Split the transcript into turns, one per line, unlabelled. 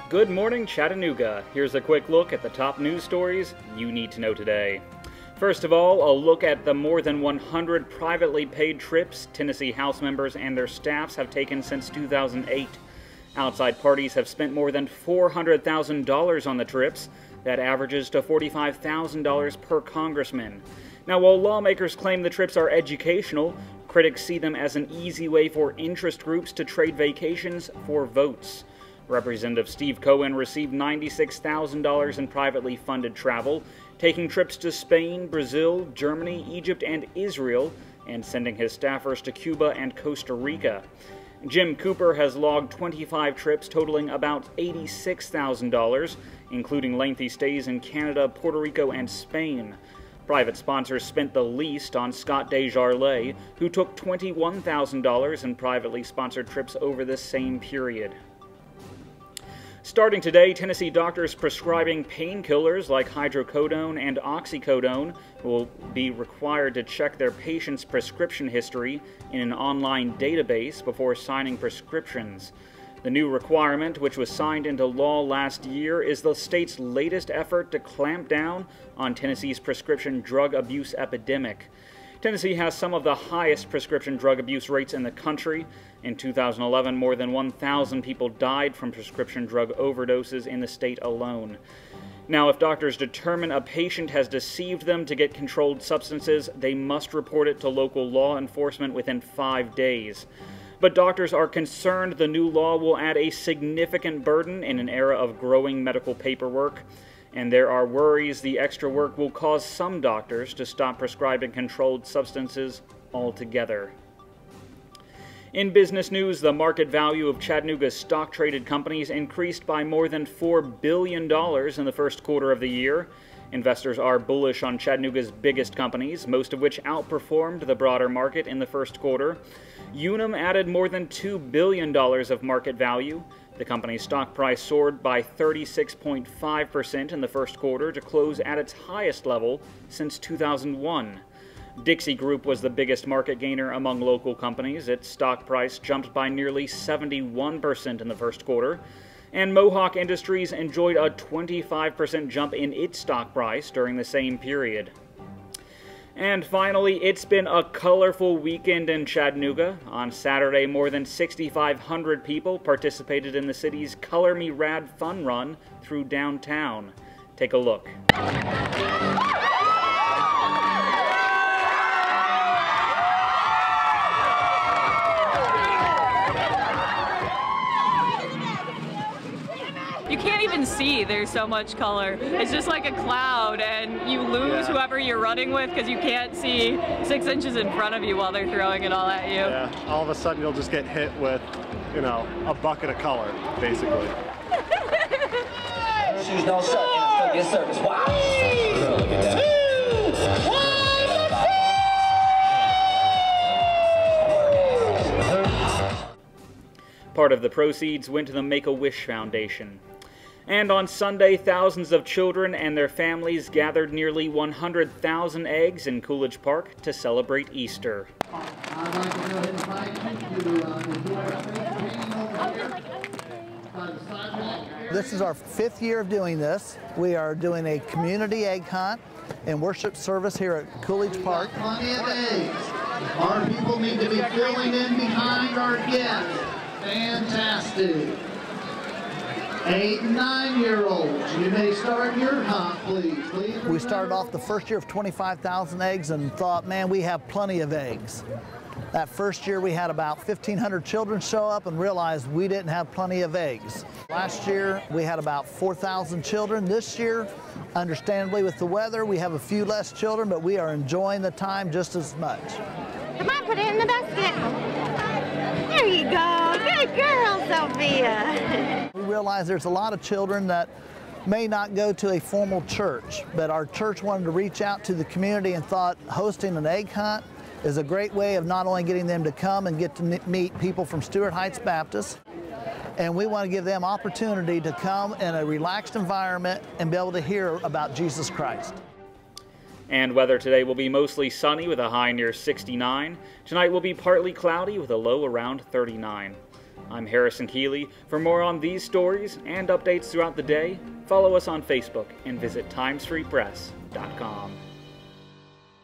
Good morning, Chattanooga. Here's a quick look at the top news stories you need to know today. First of all, a look at the more than 100 privately paid trips Tennessee House members and their staffs have taken since 2008. Outside parties have spent more than $400,000 on the trips. That averages to $45,000 per congressman. Now, while lawmakers claim the trips are educational, critics see them as an easy way for interest groups to trade vacations for votes. Representative Steve Cohen received $96,000 in privately funded travel, taking trips to Spain, Brazil, Germany, Egypt, and Israel, and sending his staffers to Cuba and Costa Rica. Jim Cooper has logged 25 trips totaling about $86,000, including lengthy stays in Canada, Puerto Rico, and Spain. Private sponsors spent the least on Scott Desjardins, who took $21,000 in privately sponsored trips over the same period. Starting today, Tennessee doctors prescribing painkillers like hydrocodone and oxycodone will be required to check their patients' prescription history in an online database before signing prescriptions. The new requirement, which was signed into law last year, is the state's latest effort to clamp down on Tennessee's prescription drug abuse epidemic. Tennessee has some of the highest prescription drug abuse rates in the country. In 2011, more than 1,000 people died from prescription drug overdoses in the state alone. Now, if doctors determine a patient has deceived them to get controlled substances, they must report it to local law enforcement within 5 days. But doctors are concerned the new law will add a significant burden in an era of growing medical paperwork. And there are worries the extra work will cause some doctors to stop prescribing controlled substances altogether. In business news, the market value of Chattanooga's stock-traded companies increased by more than $4 billion in the first quarter of the year. Investors are bullish on Chattanooga's biggest companies, most of which outperformed the broader market in the first quarter. Unum added more than $2 billion of market value. The company's stock price soared by 36.5% in the first quarter to close at its highest level since 2001. Dixie Group was the biggest market gainer among local companies. Its stock price jumped by nearly 71% in the first quarter. And Mohawk Industries enjoyed a 25% jump in its stock price during the same period. And finally, it's been a colorful weekend in Chattanooga. On Saturday, more than 6,500 people participated in the city's Color Me Rad fun run through downtown. Take a look.
You can't even see, there's so much color. It's just like a cloud, and you lose whoever you're running with because you can't see 6 inches in front of you while they're throwing it all at you.
Yeah, all of a sudden you'll just get hit with, you know, a bucket of color, basically.
Shoes don't suck, and it's still get service. Wow! Look at that.
Part of the proceeds went to the Make-A-Wish Foundation. And on Sunday, thousands of children and their families gathered nearly 100,000 eggs in Coolidge Park to celebrate Easter.
I'd like to go ahead and invite you to enjoy our painting by the sidewalk.
This is our 5th year of doing this. We are doing a community egg hunt and worship service here at Coolidge Park.
Plenty of eggs. Our people need to be filling in behind our guests. Fantastic. 8 and 9-year-olds, you may start your hunt, please.
We started off the first year of 25,000 eggs and thought, man, we have plenty of eggs. That first year we had about 1,500 children show up and realized we didn't have plenty of eggs. Last year we had about 4,000 children. This year, understandably with the weather, we have a few less children, but we are enjoying the time just as much.
Come on, put it in the basket. There you go. Good girl, Sophia.
We realize there's a lot of children that may not go to a formal church, but our church wanted to reach out to the community and thought hosting an egg hunt is a great way of not only getting them to come and get to meet people from Stewart Heights Baptist, and we want to give them opportunity to come in a relaxed environment and be able to hear about Jesus Christ.
And weather today will be mostly sunny with a high near 69. Tonight will be partly cloudy with a low around 39. I'm Harrison Keeley. For more on these stories and updates throughout the day, follow us on Facebook and visit timesfreepress.com.